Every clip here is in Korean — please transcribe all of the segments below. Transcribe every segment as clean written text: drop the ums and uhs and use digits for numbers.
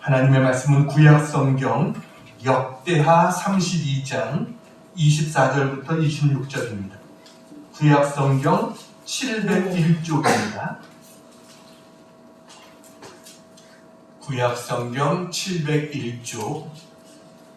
하나님의 말씀은 구약성경 역대하 32장 24절부터 26절입니다. 구약성경 701쪽입니다. 구약성경 701쪽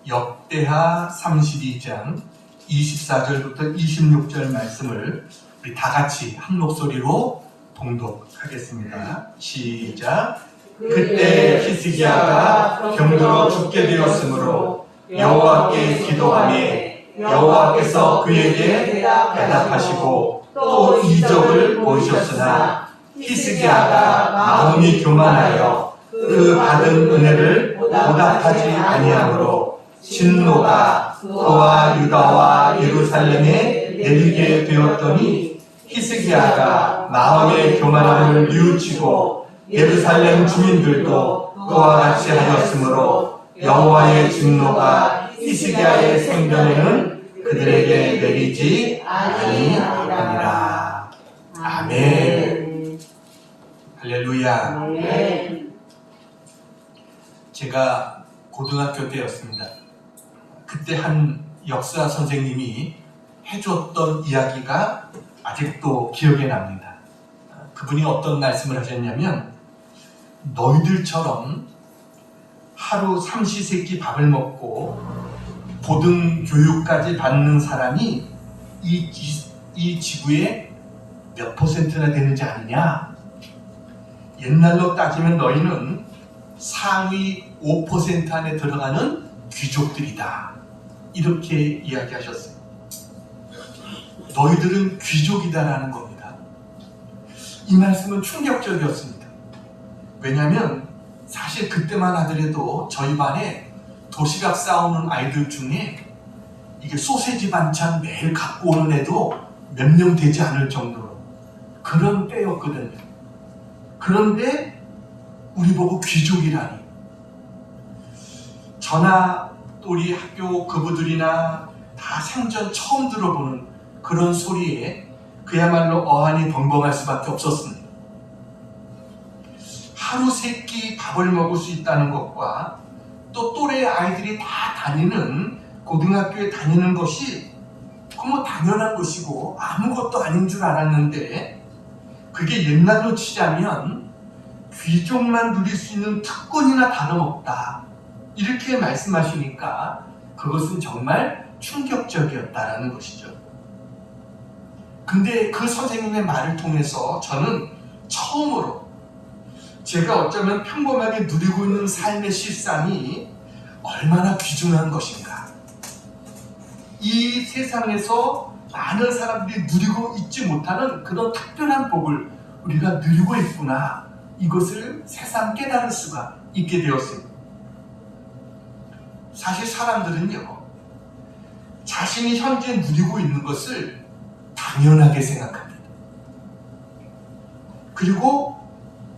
역대하 32장 24절부터 26절 말씀을 우리 다 같이 한 목소리로 봉독하겠습니다. 시작. 그때 히스기야가 병들어 죽게 되었으므로 여호와께 기도하매 여호와께서 그에게 대답하시고 또 이적을 보이셨으나 히스기야가 마음이 교만하여 그 받은 은혜를 보답하지 아니하므로 진노가 그와 유다와 예루살렘에 내리게 되었더니 히스기야가 마음의 교만함을 뉘우치고 예루살렘 주민들도 그와 같이 하였으므로 여호와의 진노가 히스기야의 생전에는 그들에게 내리지 아니하니라. 아멘. 할렐루야. 아멘. 제가 고등학교 때였습니다. 그때 한 역사 선생님이 해줬던 이야기가 아직도 기억에 납니다. 그분이 어떤 말씀을 하셨냐면, 너희들처럼 하루 삼시세끼 밥을 먹고 고등 교육까지 받는 사람이 이 지구에 몇 퍼센트나 되는지 아느냐? 옛날로 따지면 너희는 상위 5% 안에 들어가는 귀족들이다. 이렇게 이야기하셨어요. 너희들은 귀족이다라는 겁니다. 이 말씀은 충격적이었습니다. 왜냐하면 사실 그때만 하더라도 저희 반에 도시락 싸우는 아이들 중에 이게 소세지 반찬 매일 갖고 오는 애도 몇 명 되지 않을 정도로 그런 때였거든요. 그런데 우리 보고 귀족이라니. 저나 또 우리 학교 그부들이나 다 생전 처음 들어보는 그런 소리에 그야말로 어안이 벙벙할 수밖에 없었습니다. 하루 3끼 밥을 먹을 수 있다는 것과 또 또래 아이들이 다 다니는 고등학교에 다니는 것이 뭐 당연한 것이고 아무것도 아닌 줄 알았는데, 그게 옛날로 치자면 귀족만 누릴 수 있는 특권이나 다름없다, 이렇게 말씀하시니까 그것은 정말 충격적이었다라는 것이죠. 근데 그 선생님의 말을 통해서 저는 처음으로 제가 어쩌면 평범하게 누리고 있는 삶의 실상이 얼마나 귀중한 것인가, 이 세상에서 많은 사람들이 누리고 있지 못하는 그런 특별한 복을 우리가 누리고 있구나, 이것을 새삼 깨달을 수가 있게 되었습니다. 사실 사람들은요, 자신이 현재 누리고 있는 것을 당연하게 생각합니다. 그리고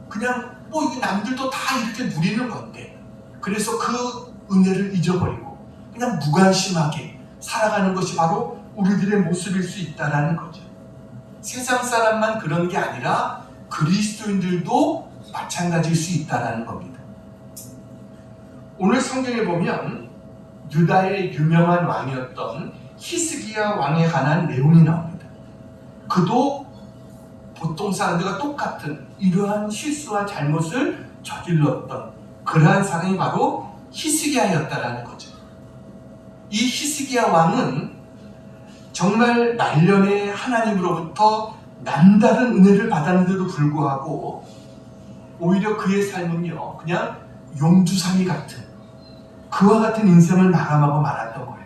그냥 이 남들도 다 이렇게 누리는 건데, 그래서 그 은혜를 잊어버리고 그냥 무관심하게 살아가는 것이 바로 우리들의 모습일 수 있다는 거죠. 세상 사람만 그런 게 아니라 그리스도인들도 마찬가지일 수 있다는 겁니다. 오늘 성경에 보면 유다의 유명한 왕이었던 히스기야 왕에 관한 내용이 나옵니다. 그도 보통 사람들과 똑같은 이러한 실수와 잘못을 저질렀던 그러한 사람이 바로 히스기야였다라는 거죠. 이 히스기야 왕은 정말 말년에 하나님으로부터 남다른 은혜를 받았는데도 불구하고 오히려 그의 삶은요, 그냥 용두사미 같은, 그와 같은 인생을 마감하고 말았던 거예요.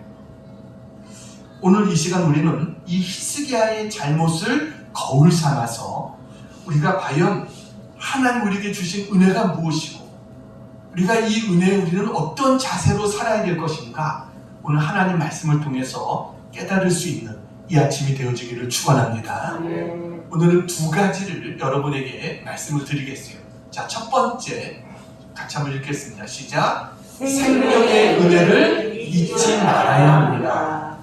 오늘 이 시간 우리는 이 히스기야의 잘못을 거울 삼아서 우리가 과연 하나님 우리에게 주신 은혜가 무엇이고 우리가 이 은혜에 우리는 어떤 자세로 살아야 될 것인가, 오늘 하나님 말씀을 통해서 깨달을 수 있는 이 아침이 되어지기를 축원합니다. 오늘은 2가지를 여러분에게 말씀을 드리겠어요. 자, 첫 번째 같이 한번 읽겠습니다. 시작. 생명의 은혜를 잊지 말아야 합니다.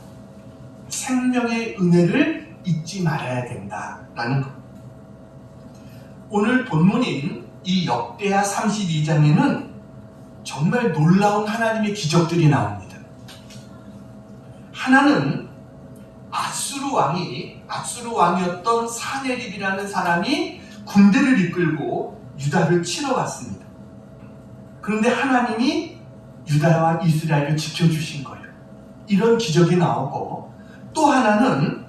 생명의 은혜를 잊지 말아야 된다라는 것. 오늘 본문인 이 역대하 32장에는 정말 놀라운 하나님의 기적들이 나옵니다. 하나는 아수르 왕이었던 사네립이라는 사람이 군대를 이끌고 유다를 치러 왔습니다. 그런데 하나님이 유다와 이스라엘을 지켜주신 거예요. 이런 기적이 나오고, 또 하나는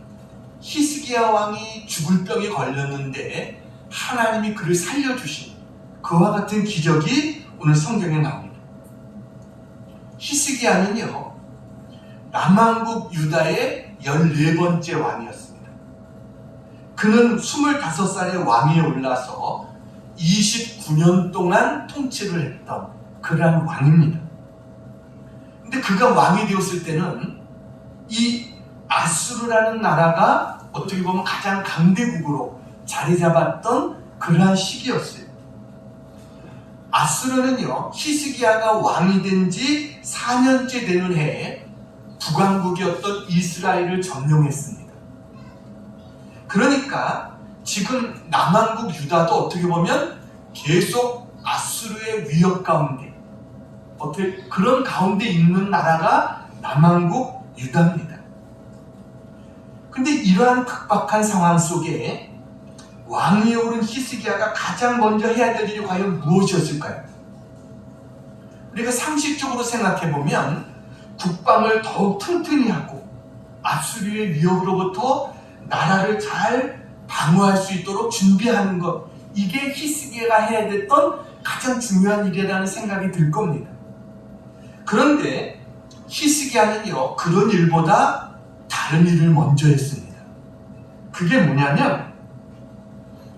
히스기야 왕이 죽을 병에 걸렸는데 하나님이 그를 살려주신 그와 같은 기적이 오늘 성경에 나옵니다. 히스기야는요, 남왕국 유다의 14번째 왕이었습니다. 그는 25살에 왕위에 올라서 29년 동안 통치를 했던 그러한 왕입니다. 근데 그가 왕이 되었을 때는 이 아수르라는 나라가 어떻게 보면 가장 강대국으로 자리 잡았던 그러한 시기였어요. 아수르는요, 히스기야가 왕이 된 지 4년째 되는 해에 북왕국이었던 이스라엘을 점령했습니다. 그러니까 지금 남왕국 유다도 어떻게 보면 계속 아수르의 위협 가운데, 그런 가운데 있는 나라가 남왕국 유다입니다. 근데 이러한 급박한 상황 속에 왕위에 오른 히스기야가 가장 먼저 해야 될 일이 과연 무엇이었을까요? 우리가 상식적으로 생각해보면 국방을 더욱 튼튼히 하고 아수르의 위협으로부터 나라를 잘 방어할 수 있도록 준비하는 것, 이게 히스기야가 해야 됐던 가장 중요한 일이라는 생각이 들 겁니다. 그런데 히스기야는요, 그런 일보다 다른 일을 먼저 했습니다. 그게 뭐냐면,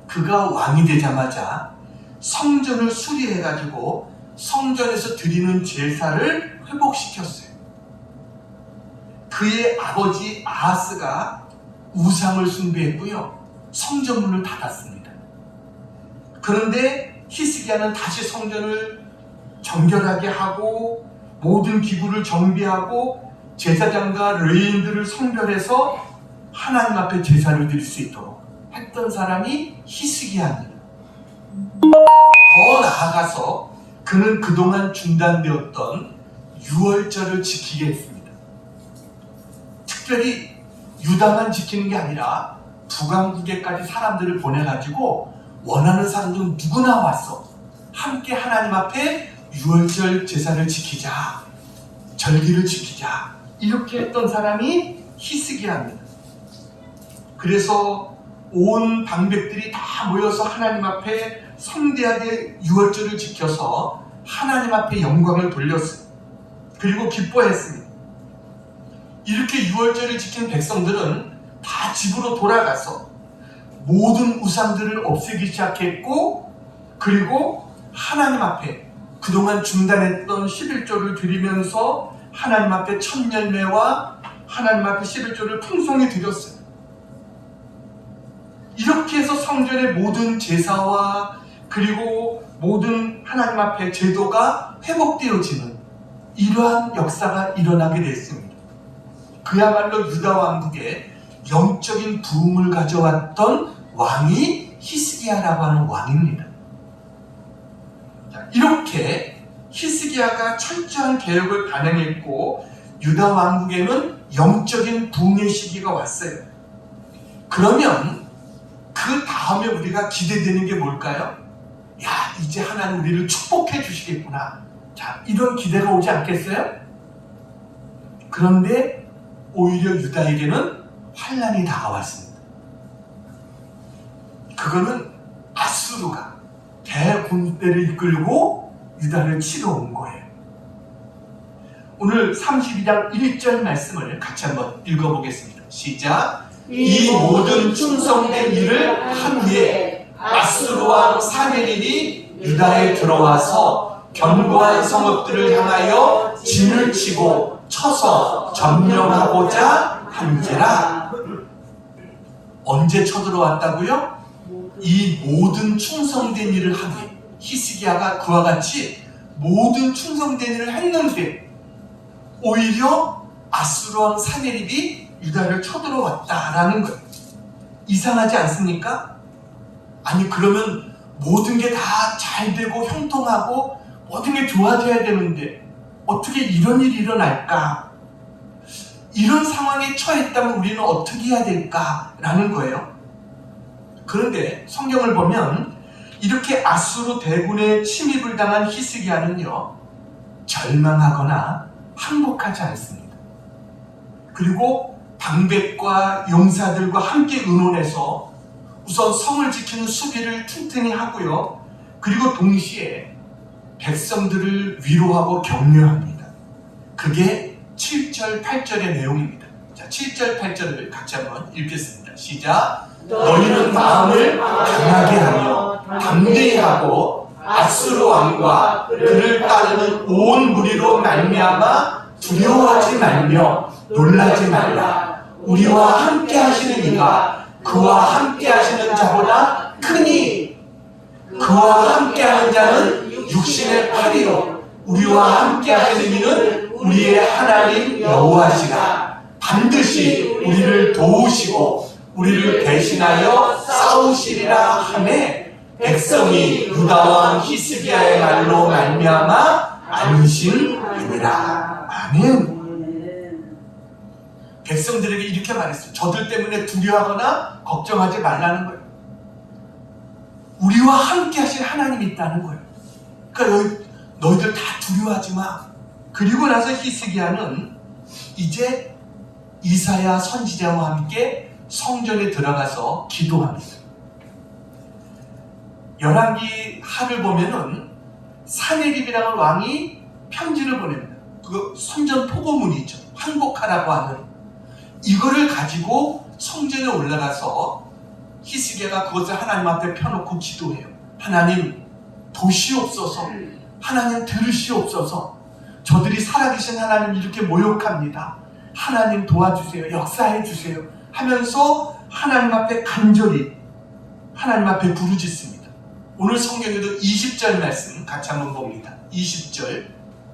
그가 왕이 되자마자 성전을 수리해가지고 성전에서 드리는 제사를 회복시켰어요. 그의 아버지 아하스가 우상을 숭배했고요, 성전문을 닫았습니다. 그런데 히스기야는 다시 성전을 정결하게 하고 모든 기구를 정비하고 제사장과 레위인들을 성별해서 하나님 앞에 제사를 드릴 수 있도록 했던 사람이 히스기야입니다. 더 나아가서 그는 그동안 중단되었던 유월절을 지키게 했습니다. 특별히 유다만 지키는 게 아니라 북왕국에까지 사람들을 보내가지고 원하는 사람들은 누구나 와서 함께 하나님 앞에 유월절 제사를 지키자, 절기를 지키자, 이렇게 했던 사람이 히스기야입니다. 그래서 온 방백들이 다 모여서 하나님 앞에 성대하게 유월절을 지켜서 하나님 앞에 영광을 돌렸어요. 그리고 기뻐했습니다. 이렇게 유월절을 지킨 백성들은 다 집으로 돌아가서 모든 우상들을 없애기 시작했고, 그리고 하나님 앞에 그동안 중단했던 11조를 드리면서 하나님 앞에 첫 열매와 하나님 앞에 11조를 풍성히 드렸어요. 이렇게 해서 성전의 모든 제사와 그리고 모든 하나님 앞에 제도가 회복되어지는 이러한 역사가 일어나게 됐습니다. 그야말로 유다 왕국에 영적인 부흥을 가져왔던 왕이 히스기야라고 하는 왕입니다. 이렇게 히스기야가 철저한 개혁을 단행했고 유다 왕국에는 영적인 부흥의 시기가 왔어요. 그러면 그 다음에 우리가 기대되는 게 뭘까요? 야, 이제 하나님 우리를 축복해 주시겠구나. 자, 이런 기대가 오지 않겠어요? 그런데 오히려 유다에게는 환란이 다가왔습니다. 그거는 아수르가 대군대를 이끌고 유다를 치러 온 거예요. 오늘 32장 1절 말씀을 같이 한번 읽어보겠습니다. 시작. 이 모든 충성된 일을 한 후에 아수르 왕 사네립이 유다에 들어와서 견고한 성읍들을 향하여 진을 치고 쳐서 점령하고자 한지라. 언제 쳐들어왔다고요? 이 모든 충성된 일을 하기에, 히스기야가 그와 같이 모든 충성된 일을 했는데 오히려 아수르 왕 사네립이 유다를 쳐들어왔다라는 거예요. 이상하지 않습니까? 아니, 그러면 모든 게 다 잘 되고 형통하고 모든 게 좋아져야 되는데 어떻게 이런 일이 일어날까? 이런 상황에 처했다면 우리는 어떻게 해야 될까라는 거예요. 그런데 성경을 보면 이렇게 아수르 대군의 침입을 당한 히스기야는요, 절망하거나 항복하지 않습니다. 그리고 방백과 용사들과 함께 의논해서 우선 성을 지키는 수비를 튼튼히 하고요, 그리고 동시에 백성들을 위로하고 격려합니다. 그게 7절, 8절의 내용입니다. 자, 7절, 8절을 같이 한번 읽겠습니다. 시작. 너희는 마음을 강하게 하며 담대히 하고 아수르 왕과 그를 따르는 온 무리로 말미암아 두려워하지 말며 놀라지 말라. 우리와 함께 하시는 이가 그와 함께 하시는 자보다 크니 그와 함께 하는 자는 육신의 팔이요 우리와 함께 하시는 이는 우리의 하나님 여호와시라. 반드시 우리를 도우시고 우리를 대신하여 싸우시리라 하매 백성이 유다 왕 히스기야의 말로 말미암아 안심하니라. 아멘. 백성들에게 이렇게 말했어요. 저들 때문에 두려워하거나 걱정하지 말라는 거예요. 우리와 함께 하신 하나님이 있다는 거예요. 그러니까 너희들 다 두려워하지 마. 그리고 나서 히스기야는 이제 이사야 선지자와 함께 성전에 들어가서 기도합니다. 열왕기 하를 보면은 사네립이라는 왕이 편지를 보냅니다. 그거 성전 포고문이죠. 항복하라고 하는. 이거를 가지고 성전에 올라가서 히스기야가 그것을 하나님 앞에 펴놓고 기도해요. 하나님 도시옵소서. 하나님 들으시옵소서. 저들이 살아계신 하나님 이렇게 모욕합니다. 하나님 도와주세요. 역사해 주세요. 하면서 하나님 앞에 간절히 하나님 앞에 부르짖습니다. 오늘 성경에도 20절 말씀 같이 한번 봅니다. 20절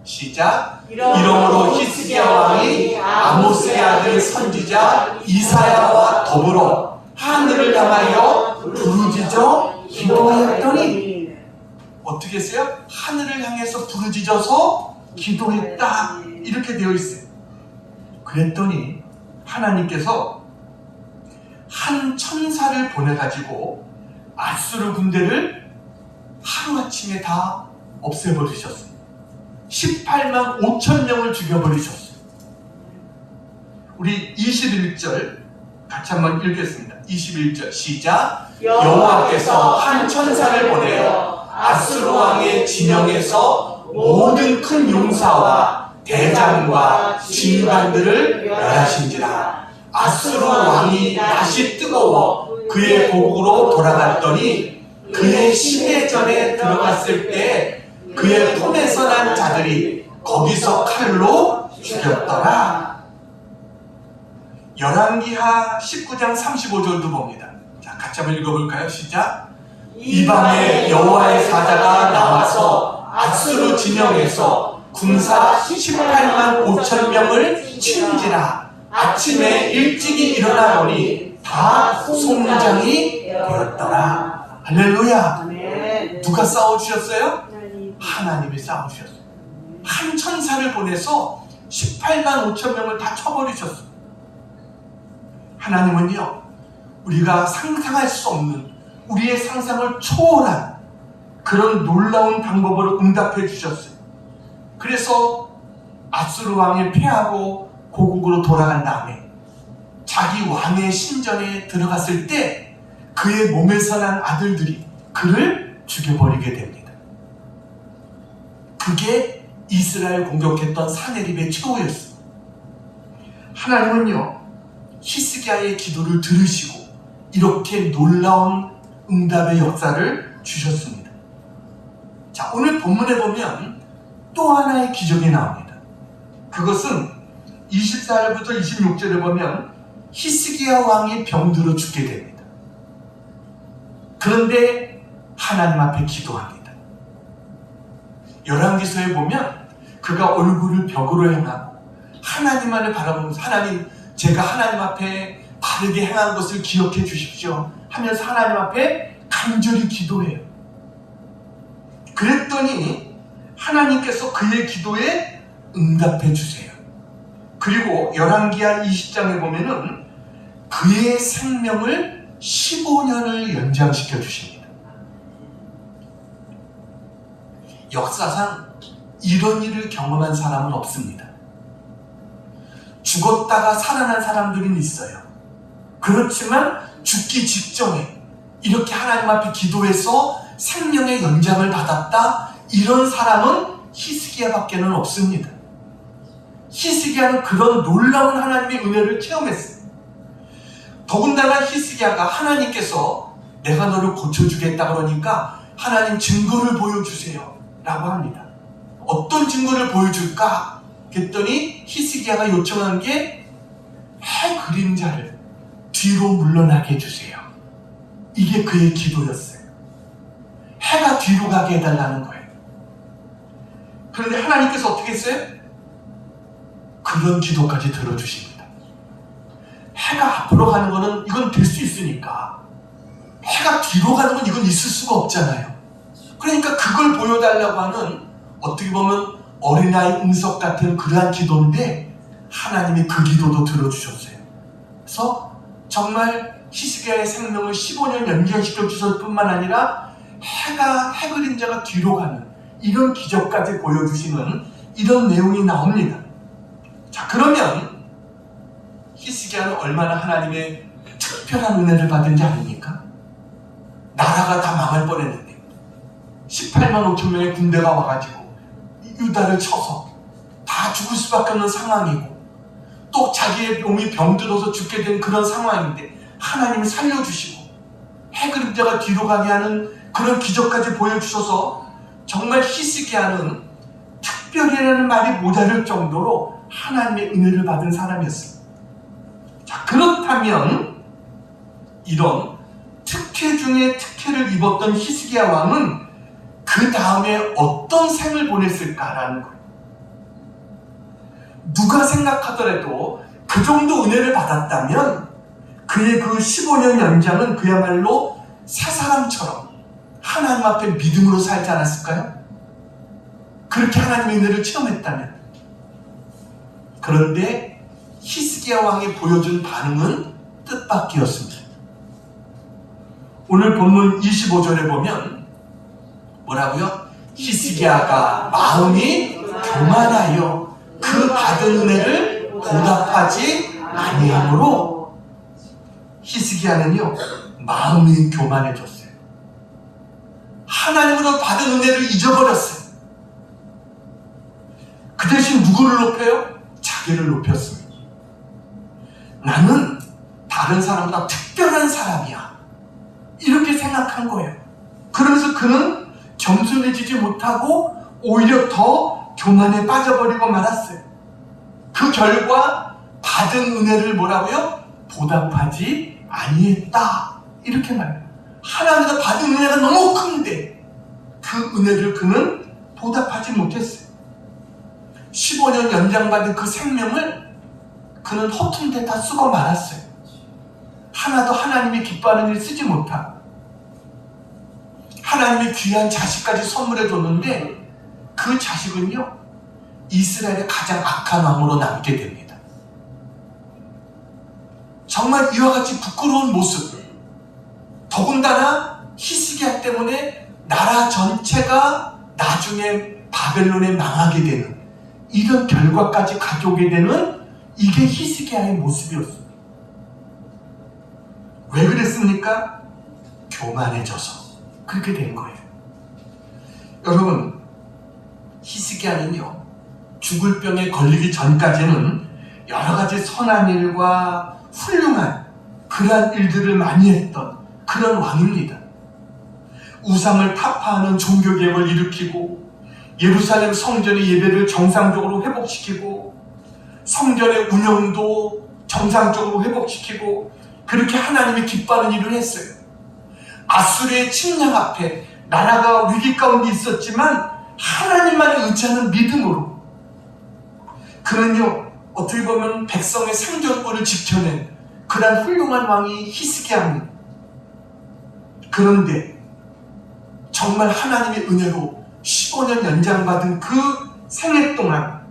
시작. 이러므로 히스기야 왕이 아모스의 아들 선지자 이사야와 더불어 하늘을 향하여 부르짖어 기도하였더니 어떻게 했어요? 하늘을 향해서 부르짖어서 기도했다 이렇게 되어 있어요. 그랬더니 하나님께서 한 천사를 보내가지고 아수르 군대를 하루아침에 다 없애버리셨어요. 18만 5천 명을 죽여버리셨어요. 우리 21절 같이 한번 읽겠습니다. 21절 시작. 여호와께서 한 천사를 보내어 아수르 왕의 진영에서 모든 큰 용사와 대장과 지휘관들을 멸하신지라. 아수르 왕이 다시 뜨거워 그의 고국으로 돌아갔더니 그의 시내전에 들어갔을 때 그의 품에서 난 자들이 거기서 칼로 죽였더라. 열왕기하 19장 35절도 봅니다. 자, 같이 한번 읽어볼까요? 시작. 이 밤에 여호와의 사자가 나와서 아수르 진영에서 군사 18만 5천 명을 치는지라. 아침에 일찍이 일어나보니 다 송장이 되었더라. 할렐루야. 아멘. 누가 싸워주셨어요? 하나님이 싸우셨어요. 한 천사를 보내서 18만 5천 명을 다 쳐버리셨어요. 하나님은요, 우리가 상상할 수 없는 우리의 상상을 초월한 그런 놀라운 방법으로 응답해 주셨어요. 그래서 아수르 왕이 패하고 고국으로 돌아간 다음에 자기 왕의 신전에 들어갔을 때 그의 몸에서 난 아들들이 그를 죽여버리게 됩니다. 그게 이스라엘 공격했던 사네립의 최후였습니다. 하나님은요, 히스기야의 기도를 들으시고 이렇게 놀라운 응답의 역사를 주셨습니다. 자, 오늘 본문에 보면 또 하나의 기적이 나옵니다. 그것은 24절부터 26절에 보면 히스기야 왕이 병들어 죽게 됩니다. 그런데 하나님 앞에 기도합니다. 열왕기서에 보면 그가 얼굴을 벽으로 향하고 하나님만을 바라보면서 하나님, 제가 하나님 앞에 바르게 행한 것을 기억해 주십시오 하면서 하나님 앞에 간절히 기도해요. 그랬더니 하나님께서 그의 기도에 응답해 주세요. 그리고 열왕기하 20장에 보면은 그의 생명을 15년을 연장시켜 주십니다. 역사상 이런 일을 경험한 사람은 없습니다. 죽었다가 살아난 사람들은 있어요. 그렇지만 죽기 직전에 이렇게 하나님 앞에 기도해서 생명의 연장을 받았다, 이런 사람은 히스기야밖에는 없습니다. 히스기야는 그런 놀라운 하나님의 은혜를 체험했어요. 더군다나 히스기야가 하나님께서 내가 너를 고쳐주겠다 그러니까 하나님 증거를 보여주세요 라고 합니다. 어떤 증거를 보여줄까? 그랬더니 히스기야가 요청한 게 해 그림자를 뒤로 물러나게 해주세요. 이게 그의 기도였어요. 해가 뒤로 가게 해달라는 거예요. 그런데 하나님께서 어떻게 했어요? 그런 기도까지 들어주십니다. 해가 앞으로 가는 거는 이건 될 수 있으니까, 해가 뒤로 가는 건 이건 있을 수가 없잖아요. 그러니까 그걸 보여달라고 하는, 어떻게 보면 어린아이 응석 같은 그러한 기도인데 하나님이 그 기도도 들어주셨어요. 그래서 정말 히스기야의 생명을 15년 연장시켜 주셨을 뿐만 아니라 해 그림자가 뒤로 가는 이런 기적까지 보여주시는 이런 내용이 나옵니다. 자, 그러면 히스기야는 얼마나 하나님의 특별한 은혜를 받은지 아닙니까? 나라가 다 망할 뻔했는데 18만 5천 명의 군대가 와가지고 유다를 쳐서 다 죽을 수밖에 없는 상황이고, 또 자기의 몸이 병들어서 죽게 된 그런 상황인데 하나님이 살려주시고 해 그림자가 뒤로 가게 하는 그런 기적까지 보여주셔서 정말 히스기야는 특별이라는 말이 모자랄 정도로 하나님의 은혜를 받은 사람이었습니다. 자, 그렇다면 이런 특혜 중에 특혜를 입었던 히스기야 왕은 그 다음에 어떤 생을 보냈을까라는 거예요. 누가 생각하더라도 그 정도 은혜를 받았다면 그의 그 15년 연장은 그야말로 새 사람처럼 하나님 앞에 믿음으로 살지 않았을까요? 그렇게 하나님의 은혜를 체험했다면. 그런데 히스기야 왕이 보여준 반응은 뜻밖이었습니다. 오늘 본문 25절에 보면 뭐라고요? 히스기야가 마음이 교만하여 그 받은 은혜를 보답하지 아니하므로, 히스기야는요 마음이 교만해졌어요. 하나님으로 받은 은혜를 잊어버렸어요. 그 대신 누구를 높여요? 자기를 높였습니다. 나는 다른 사람보다 특별한 사람이야, 이렇게 생각한 거예요. 그러면서 그는 겸손해지지 못하고 오히려 더 교만에 빠져버리고 말았어요. 그 결과 받은 은혜를 뭐라고요? 보답하지 아니했다, 이렇게 말해요. 하나님께서 받은 은혜가 너무 큰데 그 은혜를 그는 보답하지 못했어요. 15년 연장받은 그 생명을 그는 허튼 데 다 쓰고 말았어요. 하나도 하나님이 기뻐하는 일 쓰지 못하고 하나님의 귀한 자식까지 선물해 줬는데 그 자식은요 이스라엘의 가장 악한 왕으로 남게 됩니다. 정말 이와 같이 부끄러운 모습, 더군다나 히스기야 때문에 나라 전체가 나중에 바벨론에 망하게 되는 이런 결과까지 가져오게 되는 이게 히스기야의 모습이었습니다. 왜 그랬습니까? 교만해져서 그렇게 된 거예요. 여러분, 히스기야는요 죽을 병에 걸리기 전까지는 여러 가지 선한 일과 훌륭한 그러한 일들을 많이 했던 그런 왕입니다. 우상을 타파하는 종교개혁을 일으키고 예루살렘 성전의 예배를 정상적으로 회복시키고 성전의 운영도 정상적으로 회복시키고 그렇게 하나님이 기뻐하는 일을 했어요. 아수르의 침략 앞에 나라가 위기 가운데 있었지만 하나님만을 의지하는 믿음으로 그는요 어떻게 보면 백성의 생존권을 지켜낸 그런 훌륭한 왕이 히스기야입니다. 그런데 정말 하나님의 은혜로 15년 연장받은 그 생애 동안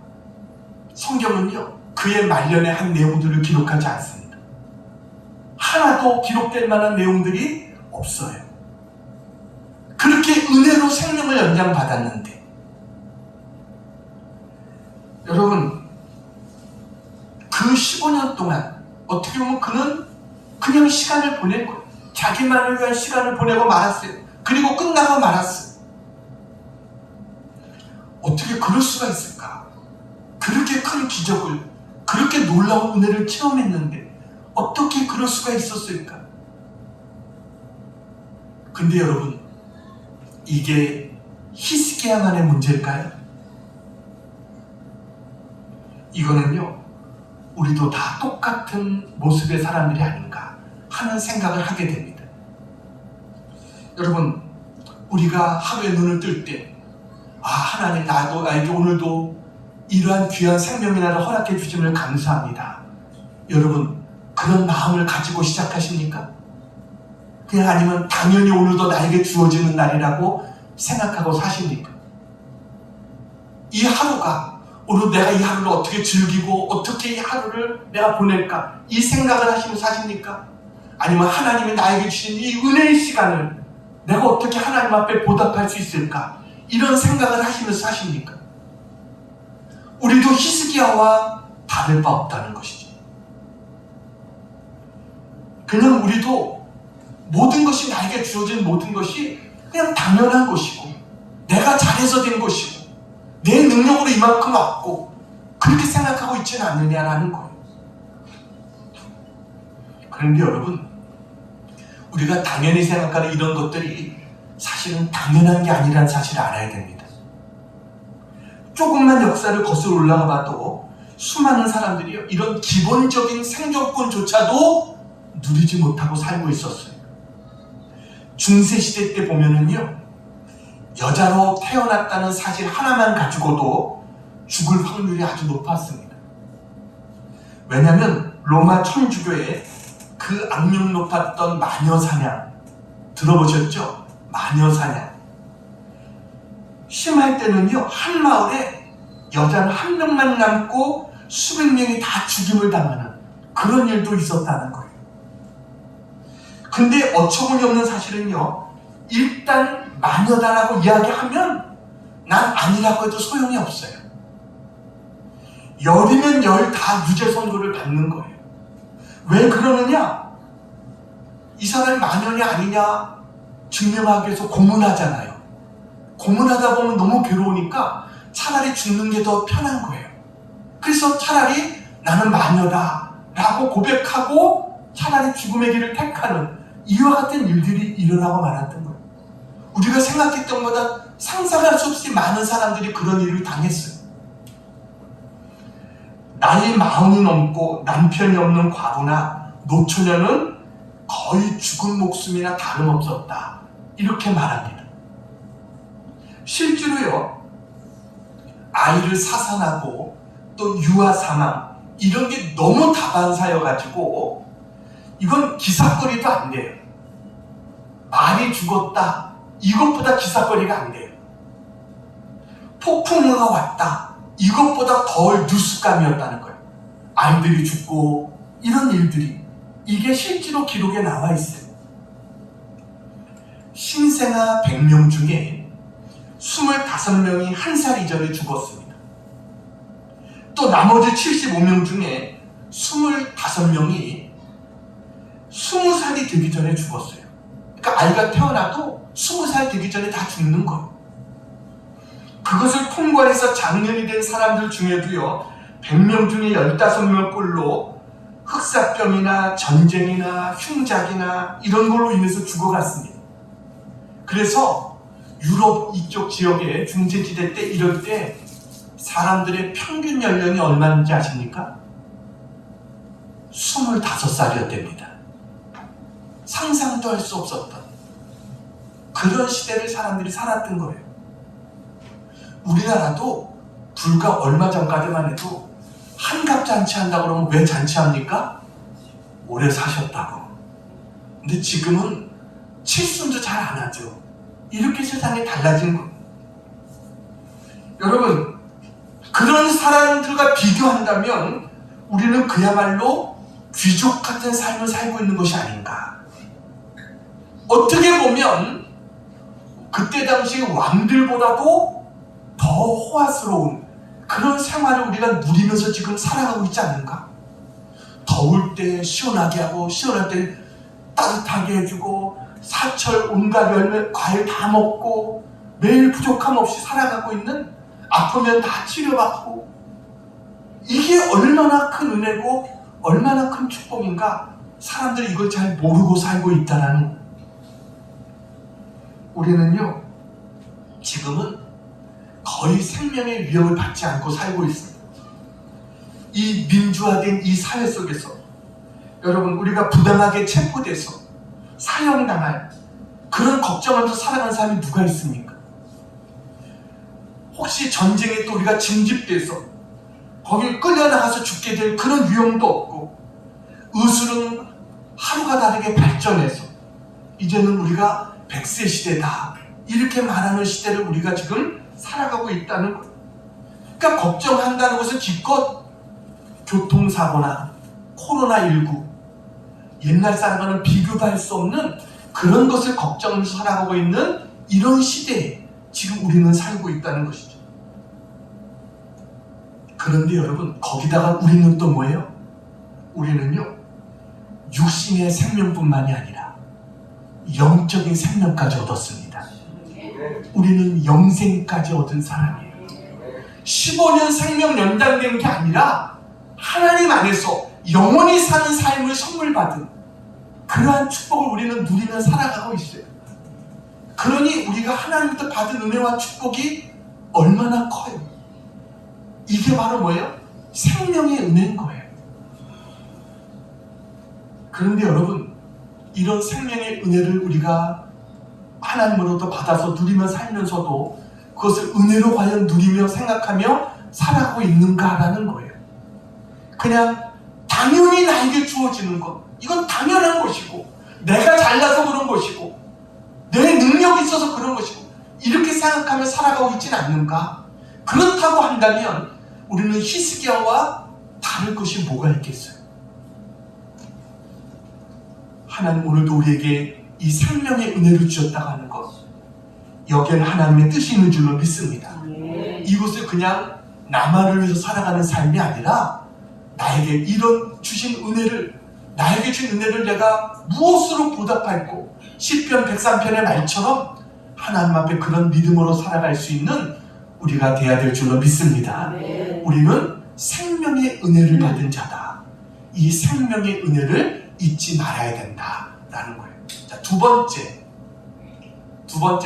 성경은요, 그의 말년의 한 내용들을 기록하지 않습니다. 하나도 기록될 만한 내용들이 없어요. 그렇게 은혜로 생명을 연장받았는데, 여러분, 그 15년 동안 어떻게 보면 그는 그냥 시간을 보낼 거예요. 자기만을 위한 시간을 보내고 말았어요. 그리고 끝나고 말았어요. 어떻게 그럴 수가 있을까? 그렇게 큰 기적을, 그렇게 놀라운 은혜를 체험했는데 어떻게 그럴 수가 있었을까? 근데 여러분, 이게 히스기야만의 문제일까요? 이거는요, 우리도 다 똑같은 모습의 사람들이 아닌가 하는 생각을 하게 됩니다. 여러분, 우리가 하루에 눈을 뜰 때, 하나님, 나에게 오늘도 이러한 귀한 생명이나를 허락해 주심을 감사합니다. 여러분, 그런 마음을 가지고 시작하십니까? 그냥 아니면 당연히 오늘도 나에게 주어지는 날이라고 생각하고 사십니까? 이 하루가, 오늘 내가 이 하루를 어떻게 즐기고 어떻게 이 하루를 내가 보낼까, 이 생각을 하시며 사십니까? 아니면 하나님이 나에게 주신 이 은혜의 시간을 내가 어떻게 하나님 앞에 보답할 수 있을까, 이런 생각을 하시면서 사십니까? 우리도 히스기야와 다를 바 없다는 것이죠. 그냥 우리도 모든 것이, 나에게 주어진 모든 것이 그냥 당연한 것이고, 내가 잘해서 된 것이고, 내 능력으로 이만큼 왔고, 그렇게 생각하고 있지는 않느냐라는 거예요. 그런데 여러분, 우리가 당연히 생각하는 이런 것들이 사실은 당연한 게 아니라는 사실을 알아야 됩니다. 조금만 역사를 거슬러 올라가 봐도 수많은 사람들이 이런 기본적인 생존권조차도 누리지 못하고 살고 있었어요. 중세시대 때 보면은요, 여자로 태어났다는 사실 하나만 가지고도 죽을 확률이 아주 높았습니다. 왜냐하면 로마 천주교의 그 악명 높았던 마녀사냥, 들어보셨죠? 마녀사냥. 심할 때는요, 한 마을에 여자는 한 명만 남고 수백 명이 다 죽임을 당하는 그런 일도 있었다는 거예요. 근데 어처구니 없는 사실은요, 일단 마녀다라고 이야기하면 난 아니라고 해도 소용이 없어요. 열이면 열 다 유죄 선고를 받는 거예요. 왜 그러느냐? 이 사람이 마녀냐 아니냐 증명하기 위해서 고문하잖아요. 고문하다 보면 너무 괴로우니까 차라리 죽는 게 더 편한 거예요. 그래서 차라리 나는 마녀다 라고 고백하고 차라리 죽음의 길을 택하는 이와 같은 일들이 일어나고 말았던 거예요. 우리가 생각했던 것보다 상상할 수 없이 많은 사람들이 그런 일을 당했어요. 나이 40이 넘고 남편이 없는 과부나 노처녀는 거의 죽은 목숨이나 다름없었다, 이렇게 말합니다. 실제로요, 아이를 사산하고 또 유아 사망, 이런 게 너무 다반사여가지고 이건 기사거리도 안 돼요. 말이 죽었다, 이것보다 기사거리가 안 돼요. 폭풍우가 왔다, 이것보다 덜 뉴스감이었다는 거예요. 아이들이 죽고 이런 일들이, 이게 실제로 기록에 나와 있어요. 신생아 100명 중에 25명이 한 살 이전에 죽었습니다. 또 나머지 75명 중에 25명이 20살이 되기 전에 죽었어요. 그러니까 아이가 태어나도 20살 되기 전에 다 죽는 거예요. 그것을 통과해서 장년이 된 사람들 중에도요, 100명 중에 15명 꼴로 흑사병이나 전쟁이나 흉작이나 이런 걸로 인해서 죽어갔습니다. 그래서 유럽 이쪽 지역의 중세지대 때, 이럴 때 사람들의 평균 연령이 얼마인지 아십니까? 25살이었답니다. 상상도 할 수 없었던 그런 시대를 사람들이 살았던 거예요. 우리나라도 불과 얼마 전까지만 해도 한갑 잔치한다고 그러면 왜 잔치합니까? 오래 사셨다고. 근데 지금은 칠순도 잘 안 하죠. 이렇게 세상이 달라진 거예요. 여러분, 그런 사람들과 비교한다면 우리는 그야말로 귀족 같은 삶을 살고 있는 것이 아닌가. 어떻게 보면 그때 당시 왕들보다도 더 호화스러운 그런 생활을 우리가 누리면서 지금 살아가고 있지 않는가? 더울 때 시원하게 하고 시원할 때 따뜻하게 해주고 사철 온갖 열매 과일 다 먹고 매일 부족함 없이 살아가고 있는, 아프면 다 치료받고, 이게 얼마나 큰 은혜고 얼마나 큰 축복인가. 사람들이 이걸 잘 모르고 살고 있다라는 거예요. 우리는요 지금은 거의 생명의 위협을 받지 않고 살고 있습니다. 이 민주화된 이 사회 속에서 여러분, 우리가 부당하게 체포돼서 사형당할 그런 걱정하면서 살아가는 사람이 누가 있습니까? 혹시 전쟁에 또 우리가 징집돼서 거기 끌려나가서 죽게 될 그런 위험도 없고, 의술은 하루가 다르게 발전해서 이제는 우리가 100세 시대다 이렇게 말하는 시대를 우리가 지금 살아가고 있다는 거예요. 그러니까 걱정한다는 것은 기껏 교통사고나 코로나19 옛날 사람과는 비교도 할 수 없는 그런 것을 걱정하면서 살아가고 있는 이런 시대에 지금 우리는 살고 있다는 것이죠. 그런데 여러분, 거기다가 우리는 또 뭐예요? 우리는요 육신의 생명뿐만이 아니라 영적인 생명까지 얻었습니다. 우리는 영생까지 얻은 사람이에요. 15년 생명 연장된 게 아니라 하나님 안에서 영원히 사는 삶을 선물 받은 그러한 축복을 우리는 누리며 살아가고 있어요. 그러니 우리가 하나님부터 받은 은혜와 축복이 얼마나 커요. 이게 바로 뭐예요? 생명의 은혜인 거예요. 그런데 여러분, 이런 생명의 은혜를 우리가 하나님으로부터 받아서 누리며 살면서도 그것을 은혜로 과연 누리며 생각하며 살아가고 있는가라는 거예요. 그냥 당연히 나에게 주어지는 것, 이건 당연한 것이고, 내가 잘나서 그런 것이고, 내 능력이 있어서 그런 것이고, 이렇게 생각하며 살아가고 있지는 않는가? 그렇다고 한다면 우리는 히스기야와 다를 것이 뭐가 있겠어요? 하나님 오늘도 우리에게 이 생명의 은혜를 주셨다고 하는 것, 여기에는 하나님의 뜻이 있는 줄로 믿습니다. 이것을 그냥 나만을 위해서 살아가는 삶이 아니라 나에게 이런 주신 은혜를, 나에게 준 은혜를 내가 무엇으로 보답할고, 시편 103편의 말처럼 하나님 앞에 그런 믿음으로 살아갈 수 있는 우리가 돼야 될 줄로 믿습니다. 우리는 생명의 은혜를 받은 자다. 이 생명의 은혜를 잊지 말아야 된다라는 거예요. 자, 두 번째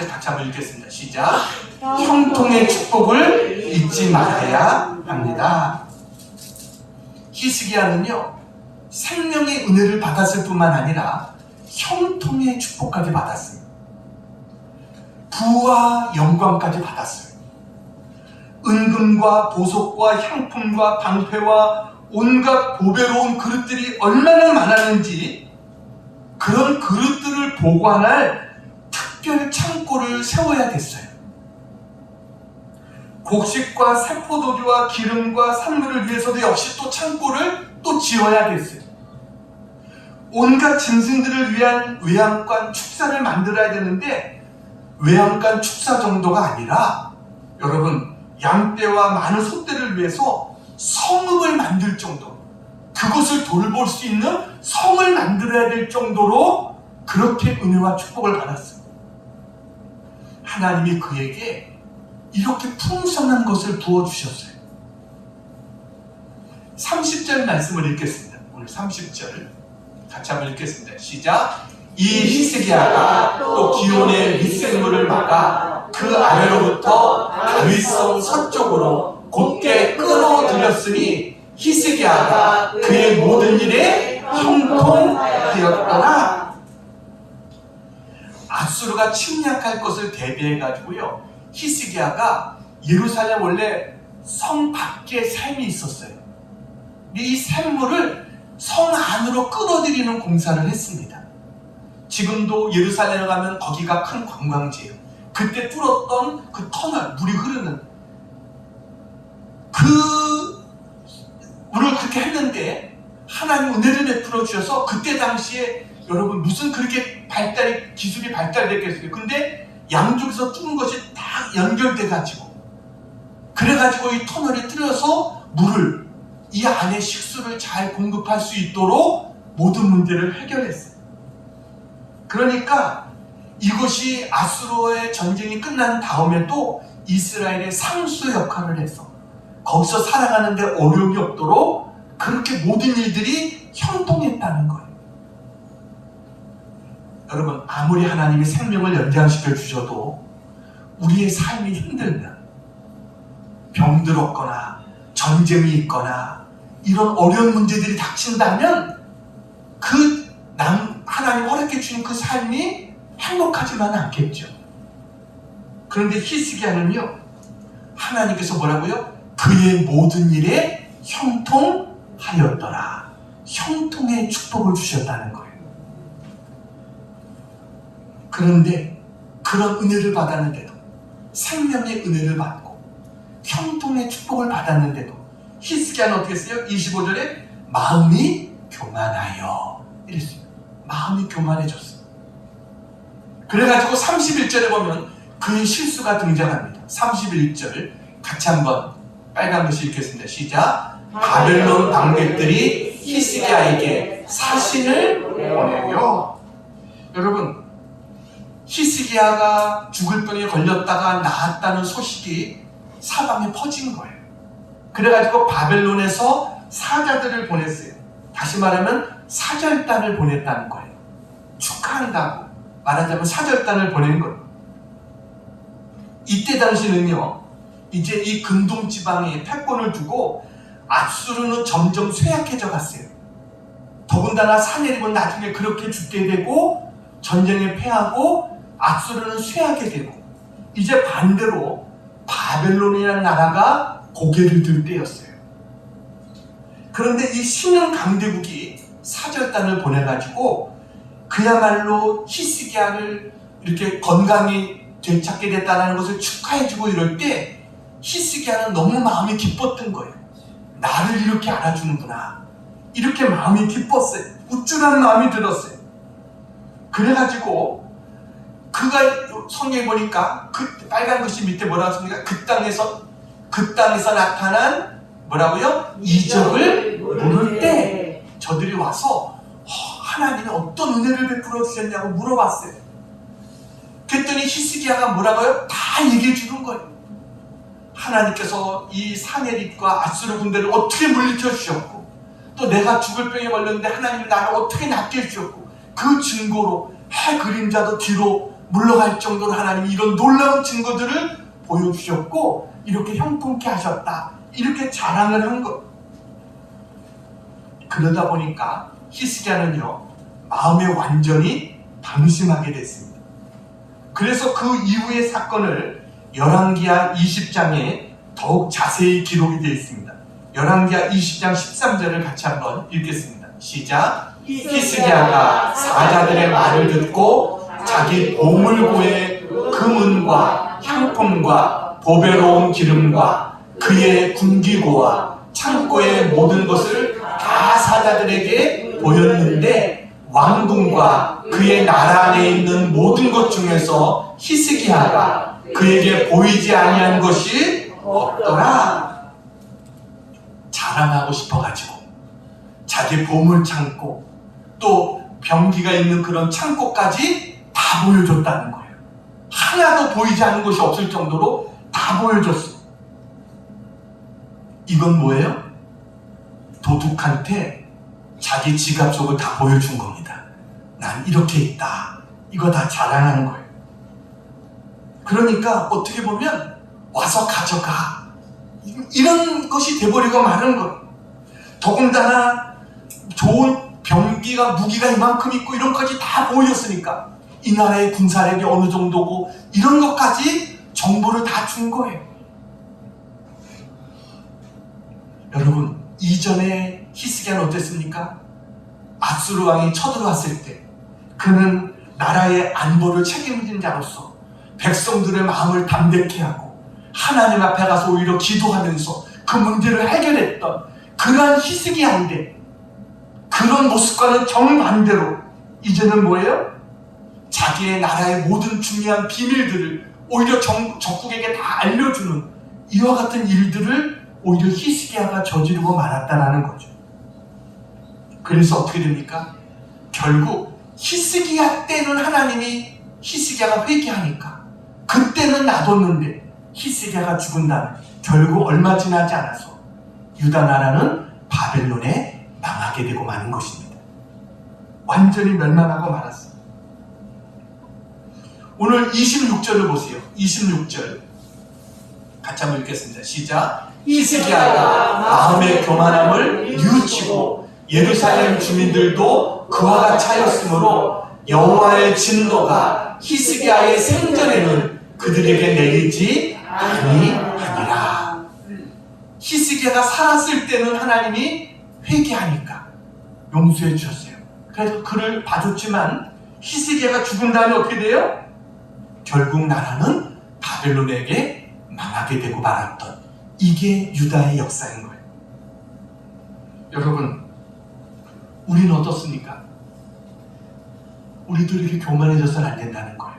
같이 한번 읽겠습니다. 시작. 형통의 축복을 잊지 말아야 합니다. 히스기야는요 생명의 은혜를 받았을 뿐만 아니라 형통의 축복까지 받았어요. 부와 영광까지 받았어요. 은금과 보석과 향품과 방패와 온갖 보배로운 그릇들이 얼마나 많았는지, 그런 그릇들을 보관할 특별 창고를 세워야 됐어요. 곡식과 새포도주와 기름과 산물을 위해서도 역시 또 창고를 또 지어야 됐어요. 온갖 짐승들을 위한 외양간 축사를 만들어야 되는데, 외양간 축사 정도가 아니라 여러분, 양떼와 많은 소떼를 위해서 성읍을 만들 정도, 그것을 돌볼 수 있는 성을 만들어야 될 정도로 그렇게 은혜와 축복을 받았어요. 하나님이 그에게 이렇게 풍성한 것을 부어주셨어요. 30절 말씀을 읽겠습니다. 오늘 30절 같이 한번 읽겠습니다. 시작. 이 히스기야가 또 기온의 윗샘물을 막아 그 아래로부터 다윗성 서쪽으로 곧게 끌어들였으니 히스기야가 그의 모든 일에 형통하였더라. 아수르가 침략할 것을 대비해가지고요, 히스기야가 예루살렘 원래 성 밖에 샘이 있었어요. 이 샘물을 성 안으로 끌어들이는 공사를 했습니다. 지금도 예루살렘에 가면 거기가 큰 관광지예요. 그때 뚫었던 그 터널, 물이 흐르는 하는데 하나님 은혜를 베풀어 주셔서 그때 당시에 여러분 무슨 그렇게 기술이 발달됐겠어요. 근데 양쪽에서 뚫은 것이 다 연결돼 가지고 그래가지고 이 터널이 뚫려서 물을 이 안에 식수를 잘 공급할 수 있도록 모든 문제를 해결했어요. 그러니까 이것이 아수르와의 전쟁이 끝난 다음에도 이스라엘의 상수 역할을 해서 거기서 살아가는데 어려움이 없도록 그렇게 모든 일들이 형통했다는 거예요. 여러분, 아무리 하나님이 생명을 연장시켜 주셔도 우리의 삶이 힘들면 병들었거나 전쟁이 있거나 이런 어려운 문제들이 닥친다면 하나님 허락해 주신 그 삶이 행복하지만은 않겠죠. 그런데 히스기야는요, 하나님께서 뭐라고요? 그의 모든 일에 형통하였더라. 형통의 축복을 주셨다는 거예요. 그런데 그런 은혜를 받았는데도, 생명의 은혜를 받고 형통의 축복을 받았는데도 히스기야는 어떻게 했어요? 25절에 마음이 교만하여 이랬어요. 마음이 교만해졌어요. 그래가지고 31절에 보면 그의 실수가 등장합니다. 31절 같이 한번 빨간 글씨 읽겠습니다. 시작. 바벨론 방백들이 히스기야에게 사신을 보내요. 여러분, 히스기야가 죽을 병에 걸렸다가 나았다는 소식이 사방에 퍼진 거예요. 그래가지고 바벨론에서 사자들을 보냈어요. 다시 말하면 사절단을 보냈다는 거예요. 축하한다고 말하자면 사절단을 보낸 거예요. 이때 당시는요, 이제 이 근동 지방에 패권을 두고 아수르는 점점 쇠약해져 갔어요. 더군다나 사내립은 나중에 그렇게 죽게 되고 전쟁에 패하고 아수르는 쇠하게 되고 이제 반대로 바벨론이라는 나라가 고개를 들 때였어요. 그런데 이 신흥 강대국이 사절단을 보내가지고 그야말로 히스기야를 이렇게 건강히 되찾게 됐다는 것을 축하해주고 이럴 때 히스기야는 너무 마음이 기뻤던 거예요. 나를 이렇게 알아주는구나. 이렇게 마음이 기뻤어요. 우쭐한 마음이 들었어요. 그래가지고 그가 성경에 보니까 그 빨간 글씨 밑에 뭐라고 했습니까? 그 땅에서 나타난 뭐라고요? 이적을 물을 때 저들이 와서 하나님이 어떤 은혜를 베풀어 주셨냐고 물어봤어요. 그랬더니 히스기야가 뭐라고요? 다 얘기해 주는 거예요. 하나님께서 이 사내립과 아수르 군대를 어떻게 물리쳐 주셨고 또 내가 죽을 병에 걸렸는데 하나님이 나를 어떻게 낫게 해주셨고 그 증거로 해 그림자도 뒤로 물러갈 정도로 하나님이 이런 놀라운 증거들을 보여주셨고 이렇게 형통케 하셨다. 이렇게 자랑을 한 것. 그러다 보니까 히스기야는요, 마음에 완전히 방심하게 됐습니다. 그래서 그 이후의 사건을 열왕기하 20장에 더욱 자세히 기록이 되어 있습니다. 열왕기하 20장 13절을 같이 한번 읽겠습니다. 시작. 히스기야가 사자들의 말을 듣고 자기 보물고의 금은과 향품과 보배로운 기름과 그의 군기고와 창고의 모든 것을 다 사자들에게 보였는데 왕궁과 그의 나라 안에 있는 모든 것 중에서 히스기야가 그에게 보이지 아니한 것이 없더라. 자랑하고 싶어가지고 자기 보물 창고 또 병기가 있는 그런 창고까지 다 보여줬다는 거예요. 하나도 보이지 않는 것이 없을 정도로 다 보여줬어요. 이건 뭐예요? 도둑한테 자기 지갑 속을 다 보여준 겁니다. 난 이렇게 있다. 이거 다 자랑하는 거예요. 그러니까 어떻게 보면 와서 가져가. 이런 것이 돼버리고 마는 거예요. 더군다나 좋은 병기가 무기가 이만큼 있고 이런 것까지 다 보여줬으니까 이 나라의 군사력이 어느 정도고 이런 것까지 정보를 다 준 거예요. 여러분, 이전에 히스기야는 어땠습니까? 아수르 왕이 쳐들어왔을 때 그는 나라의 안보를 책임진 자로서 백성들의 마음을 담대케 하고 하나님 앞에 가서 오히려 기도하면서 그 문제를 해결했던 그러한 히스기야인데 그런 모습과는 정반대로 이제는 뭐예요? 자기의 나라의 모든 중요한 비밀들을 오히려 적국에게 다 알려주는 이와 같은 일들을 오히려 히스기야가 저지르고 말았다라는 거죠. 그래서 어떻게 됩니까? 결국 히스기야 때는 하나님이 히스기야가 회개하니까 그때는 놔뒀는데 히스기야가 죽은 다음에 결국 얼마 지나지 않아서 유다 나라는 바벨론에 망하게 되고 마는 것입니다. 완전히 멸망하고 말았어요. 오늘 26절을 보세요. 26절 같이 한번 읽겠습니다. 시작. 히스기야가 마음의 교만함을 뉘우치고 예루살렘 주민들도 그와 같이 하였으므로 여호와의 진노가 히스기야의 생전에는 그들에게 내리지 아니하니라. 히스기야가 살았을 때는 하나님이 회개하니까 용서해 주셨어요. 그래서 그를 봐줬지만 히스기야가 죽은 다음에 어떻게 돼요? 결국 나라는 바벨론에게 망하게 되고 말았던 이게 유다의 역사인 거예요. 여러분, 우리는 어떻습니까? 우리도 이렇게 교만해져서는 안 된다는 거예요.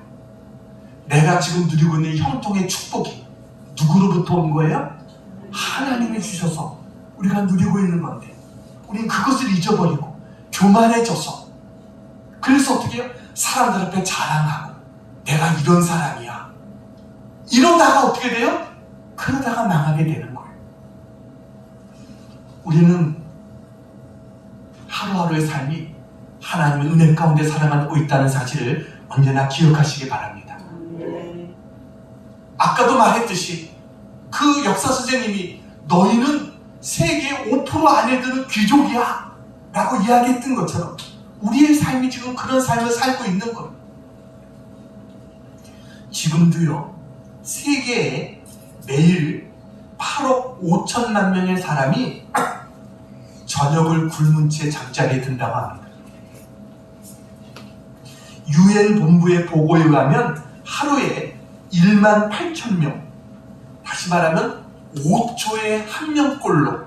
내가 지금 누리고 있는 형통의 축복이 누구로부터 온 거예요? 하나님이 주셔서 우리가 누리고 있는 건데 우리는 그것을 잊어버리고 교만해져서 그래서 어떻게 해요? 사람들 앞에 자랑하고 내가 이런 사람이야. 이러다가 어떻게 돼요? 그러다가 망하게 되는 거예요. 우리는 하루하루의 삶이 하나님의 은혜 가운데 살아가고 있다는 사실을 언제나 기억하시기 바랍니다. 아까도 말했듯이 그 역사 선생님이 너희는 세계 5% 안에 드는 귀족이야 라고 이야기했던 것처럼 우리의 삶이 지금 그런 삶을 살고 있는 거예요. 지금도요, 세계에 매일 8억 5천만 명의 사람이 저녁을 굶은 채 잠자리에 든다고 합니다. UN 본부의 보고에 의하면 하루에 1만 8천 명, 다시 말하면 5초에 1명꼴로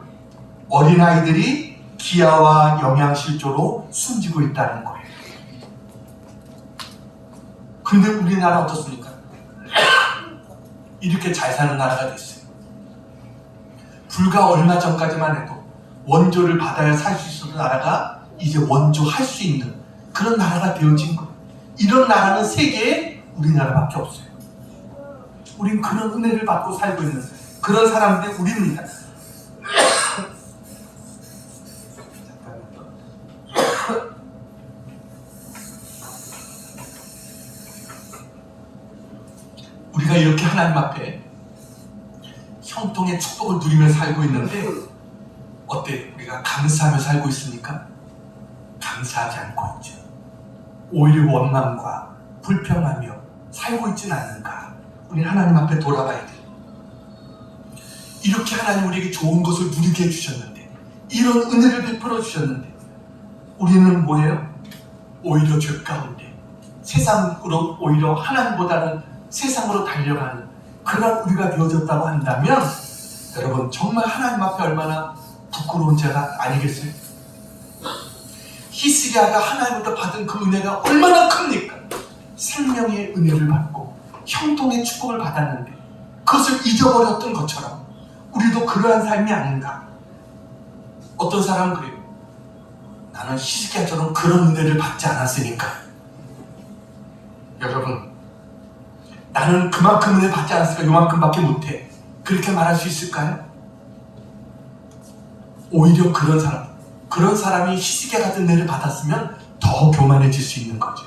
어린아이들이 기아와 영양실조로 숨지고 있다는 거예요. 근데 우리나라 어떻습니까? 이렇게 잘 사는 나라가 됐어요. 불과 얼마 전까지만 해도 원조를 받아야 살 수 있는 나라가 이제 원조 할 수 있는 그런 나라가 되어진 거예요. 이런 나라는 세계에 우리나라밖에 없어요. 우린 그런 은혜를 받고 살고 있는 그런 사람들이 우리입니다. 우리가 이렇게 하나님 앞에 형통의 축복을 누리며 살고 있는데 어때? 우리가 감사하며 살고 있습니까? 감사하지 않고 있죠. 오히려 원망과 불평하며 살고 있지는 않는가? 우리 하나님 앞에 돌아봐야 돼요. 이렇게 하나님 우리에게 좋은 것을 누리게 해주셨는데 이런 은혜를 베풀어 주셨는데 우리는 뭐예요? 오히려 죄 가운데 세상으로 오히려 하나님보다는 세상으로 달려가는 그런 우리가 되어졌다고 한다면 여러분 정말 하나님 앞에 얼마나 부끄러운 죄가 아니겠어요? 히스기야가 하나님부터 받은 그 은혜가 얼마나 큽니까? 생명의 은혜를 받고 형통의 축복을 받았는데 그것을 잊어버렸던 것처럼 우리도 그러한 삶이 아닌가? 어떤 사람은 그래요. 나는 히스기야처럼 그런 은혜를 받지 않았으니까. 여러분, 나는 그만큼 은혜 받지 않았으니까 요만큼밖에 못해. 그렇게 말할 수 있을까요? 오히려 그런 사람이 히스기야 같은 은혜를 받았으면 더 교만해질 수 있는 거죠.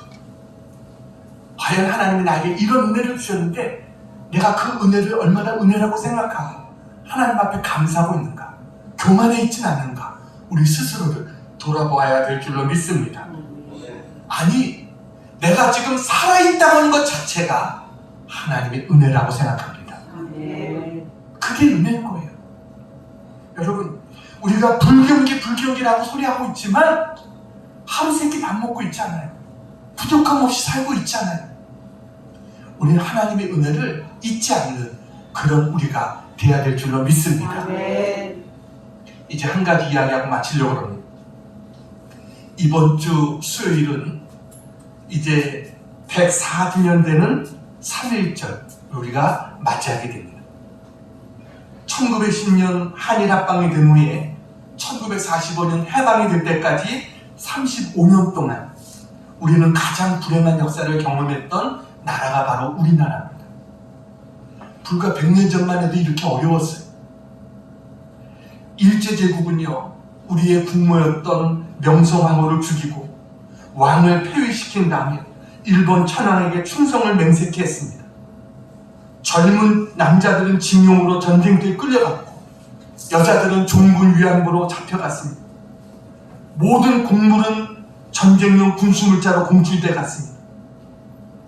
과연 하나님이 나에게 이런 은혜를 주셨는데 내가 그 은혜를 얼마나 은혜라고 생각하고 하나님 앞에 감사하고 있는가? 교만해 있진 않는가? 우리 스스로를 돌아보아야 될 줄로 믿습니다. 아니, 내가 지금 살아있다는 것 자체가 하나님의 은혜라고 생각합니다. 그게 은혜인 거예요. 여러분, 우리가 불경기라고 소리하고 있지만 하루 세끼 밥 먹고 있잖아요. 부족함 없이 살고 있잖아요. 우리는 하나님의 은혜를 잊지 않는 그런 우리가 돼야 될 줄로 믿습니다. 이제 한 가지 이야기하고 마치려고 합니다. 이번 주 수요일은 이제 104주년 되는 3.1절 우리가 맞이하게 됩니다. 1910년 한일 합방이 된 후에 1945년 해방이 될 때까지 35년 동안 우리는 가장 불행한 역사를 경험했던 나라가 바로 우리나라입니다. 불과 100년 전만 해도 이렇게 어려웠어요. 일제제국은요, 우리의 국모였던 명성황후를 죽이고 왕을 폐위시킨 다음에 일본 천황에게 충성을 맹세케 했습니다. 젊은 남자들은 징용으로 전쟁터에 끌려갔고 여자들은 종군 위안부로 잡혀갔습니다. 모든 곡물은 전쟁용 군수물자로 공출돼 갔습니다.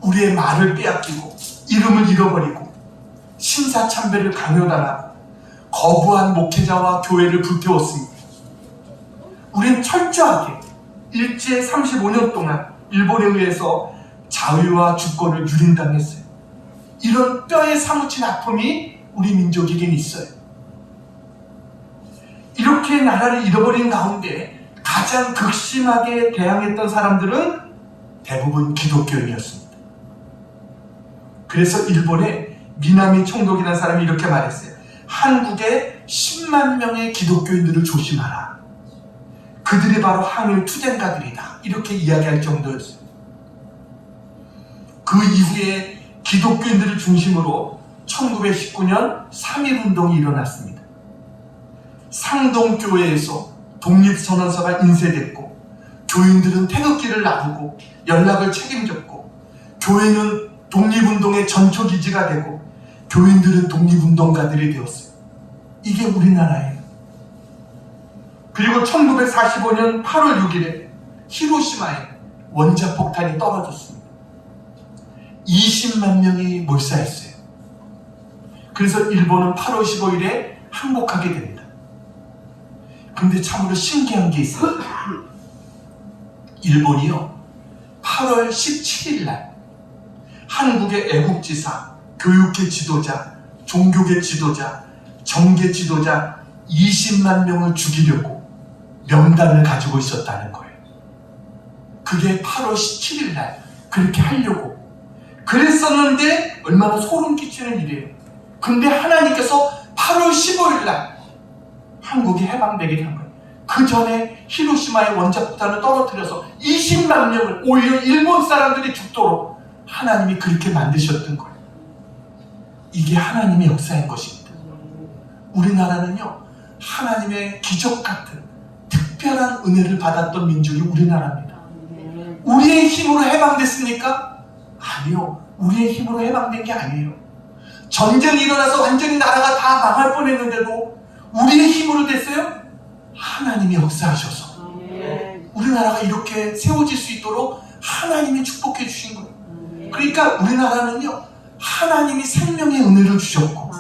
우리의 말을 빼앗기고 이름을 잃어버리고 신사참배를 강요당하고 거부한 목회자와 교회를 불태웠습니다. 우린 철저하게 일제 35년 동안 일본에 의해서 자유와 주권을 유린당했어요. 이런 뼈에 사무친 아픔이 우리 민족에겐 있어요. 이렇게 나라를 잃어버린 가운데 가장 극심하게 대항했던 사람들은 대부분 기독교인이었습니다. 그래서 일본의 미나미 총독이라는 사람이 이렇게 말했어요. 한국에 10만 명의 기독교인들을 조심하라. 그들이 바로 항일 투쟁가들이다. 이렇게 이야기할 정도였어요. 그 이후에 기독교인들을 중심으로 1919년 3.1운동이 일어났습니다. 상동교회에서 독립선언서가 인쇄됐고 교인들은 태극기를 나르고 연락을 책임졌고 교회는 독립운동의 전초기지가 되고 교인들은 독립운동가들이 되었어요. 이게 우리나라예요. 그리고 1945년 8월 6일에 히로시마에 원자폭탄이 떨어졌습니다. 20만 명이 몰사했어요. 그래서 일본은 8월 15일에 항복하게 됩니다. 근데 참으로 신기한 게 있어요. 일본이요, 8월 17일 날 한국의 애국지사, 교육계 지도자, 종교계 지도자, 정계 지도자 20만 명을 죽이려고 명단을 가지고 있었다는 거예요. 그게 8월 17일 날 그렇게 하려고 그랬었는데 얼마나 소름 끼치는 일이에요. 근데 하나님께서 8월 15일 날 한국이 해방되게 한 거예요. 그 전에 히로시마의 원자폭탄을 떨어뜨려서 20만 명을 오히려 일본 사람들이 죽도록 하나님이 그렇게 만드셨던 거예요. 이게 하나님의 역사인 것입니다. 우리나라는요, 하나님의 기적 같은 특별한 은혜를 받았던 민족이 우리나라입니다. 우리의 힘으로 해방됐습니까? 아니요. 우리의 힘으로 해방된 게 아니에요. 전쟁이 일어나서 완전히 나라가 다 망할 뻔했는데도 우리의 힘으로 됐어요? 하나님이 역사하셔서 우리나라가 이렇게 세워질 수 있도록 하나님이 축복해 주신 거예요. 그러니까 우리나라는요, 하나님이 생명의 은혜를 주셨고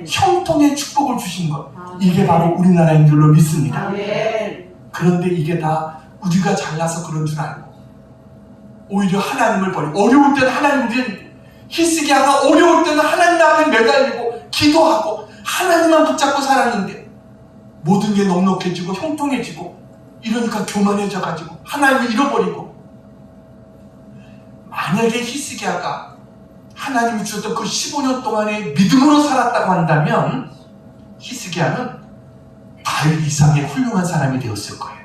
형통의 축복을 주신 것, 이게 바로 우리나라인 줄로 믿습니다. 그런데 이게 다 우리가 잘나서 그런 줄 알고 오히려 하나님을 버리고, 어려울 때는 하나님, 우리는 히스기야가 어려울 때는 하나님 앞에 매달리고 기도하고 하나님만 붙잡고 살았는데 모든 게 넉넉해지고 형통해지고 이러니까 교만해져가지고 하나님을 잃어버리고, 만약에 히스기야가 하나님이 주셨던 그 15년 동안의 믿음으로 살았다고 한다면 히스기야는 다윗 이상의 훌륭한 사람이 되었을 거예요.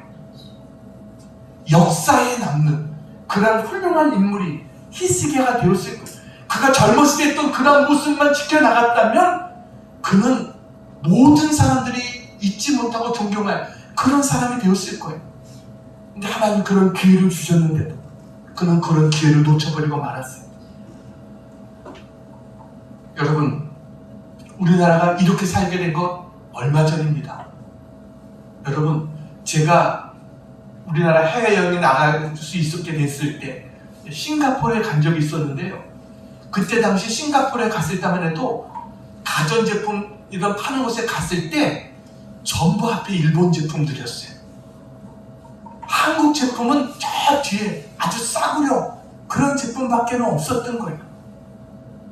역사에 남는 그런 훌륭한 인물이 히스기야가 되었을 거예요. 그가 젊었을 때 했던 그런 모습만 지켜나갔다면 그는 모든 사람들이 잊지 못하고 존경할 그런 사람이 되었을 거예요. 근데 하나님 그런 기회를 주셨는데도 그는 그런 기회를 놓쳐버리고 말았어요. 여러분, 우리나라가 이렇게 살게 된 것 얼마 전입니다. 여러분, 제가 우리나라 해외여행에 나갈 수 있게 됐을 때 싱가포르에 간 적이 있었는데요. 그때 당시 싱가포르에 갔을 때만 해도 가전제품 이런 파는 곳에 갔을 때 전부 앞에 일본 제품들이었어요. 한국 제품은 저 뒤에 아주 싸구려 그런 제품밖에 없었던 거예요.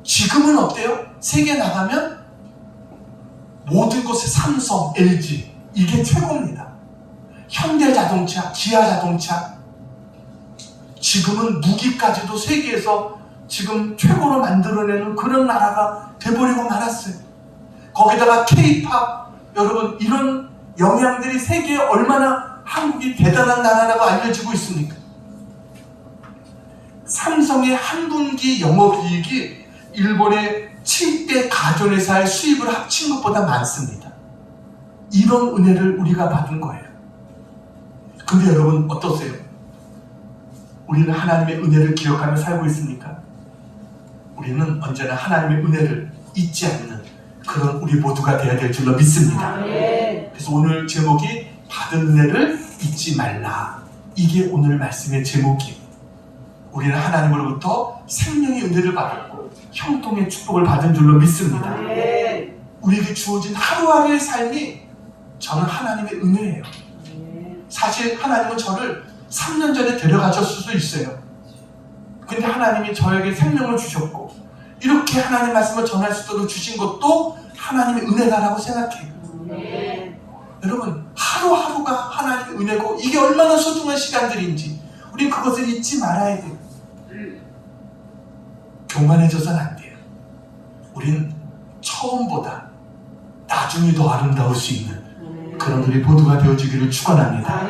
지금은 어때요? 세계 나가면 모든 곳에 삼성, LG 이게 최고입니다. 현대자동차, 기아자동차, 지금은 무기까지도 세계에서 지금 최고로 만들어내는 그런 나라가 돼버리고 말았어요. 거기다가 K-팝, 여러분 이런 영향들이 세계에 얼마나 한국이 대단한 나라라고 알려지고 있습니까? 삼성의 한 분기 영업이익이 일본의 7대 가전회사의 수입을 합친 것보다 많습니다. 이런 은혜를 우리가 받은 거예요. 근데 여러분 어떠세요? 우리는 하나님의 은혜를 기억하며 살고 있습니까? 우리는 언제나 하나님의 은혜를 잊지 않는 그런 우리 모두가 되어야 될 줄로 믿습니다. 그래서 오늘 제목이 받은 은혜를 잊지 말라. 이게 오늘 말씀의 제목이에요. 우리는 하나님으로부터 생명의 은혜를 받았고 형통의 축복을 받은 줄로 믿습니다. 우리에게 주어진 하루하루의 삶이 저는 하나님의 은혜예요. 사실 하나님은 저를 3년 전에 데려가셨을 수도 있어요. 근데 하나님이 저에게 생명을 주셨고 이렇게 하나님 말씀을 전할 수 있도록 주신 것도 하나님의 은혜다라고 생각해요. 여러분 하루하루가 하나님의 은혜고 이게 얼마나 소중한 시간들인지 우린 그것을 잊지 말아야 돼요. 교만해져서는 안 돼요. 우린 처음보다 나중이 더 아름다울 수 있는 그런 우리 모두가 되어지기를 축원합니다.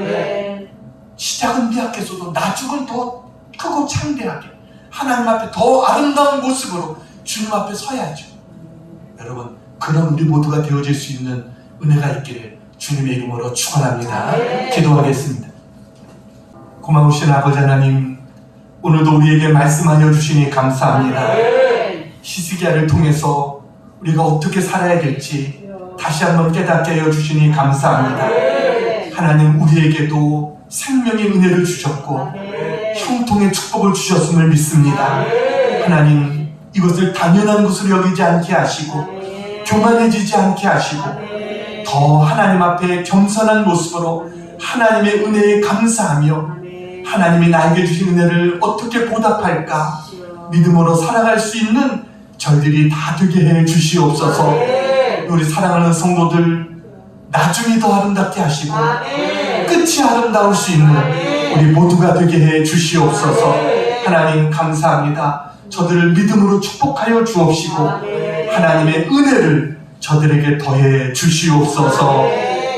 시작은 미약해서도 나중은 더 크고 창대하게 하나님 앞에 더 아름다운 모습으로 주님 앞에 서야죠. 여러분 그런 우리 모두가 되어질 수 있는 은혜가 있기를 주님의 이름으로 축원합니다. 기도하겠습니다. 고마우신 아버지 하나님, 오늘도 우리에게 말씀하여 주시니 감사합니다. 히스기야를 통해서 우리가 어떻게 살아야 될지 다시 한번 깨닫게 하여 주시니 감사합니다. 하나님 우리에게도 생명의 은혜를 주셨고 형통의 축복을 주셨음을 믿습니다. 하나님 이것을 당연한 것으로 여기지 않게 하시고 교만해지지 않게 하시고 더 하나님 앞에 겸손한 모습으로 하나님의 은혜에 감사하며 하나님이 나에게 주신 은혜를 어떻게 보답할까 믿음으로 살아갈 수 있는 저희들이 다 되게 해 주시옵소서. 우리 사랑하는 성도들 나중이 더 아름답게 하시고 끝이 아름다울 수 있는 우리 모두가 되게 해 주시옵소서. 하나님 감사합니다. 저들을 믿음으로 축복하여 주옵시고 하나님의 은혜를 저들에게 더해 주시옵소서.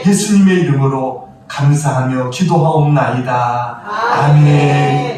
예수님의 이름으로 감사하며 기도하옵나이다. 아멘.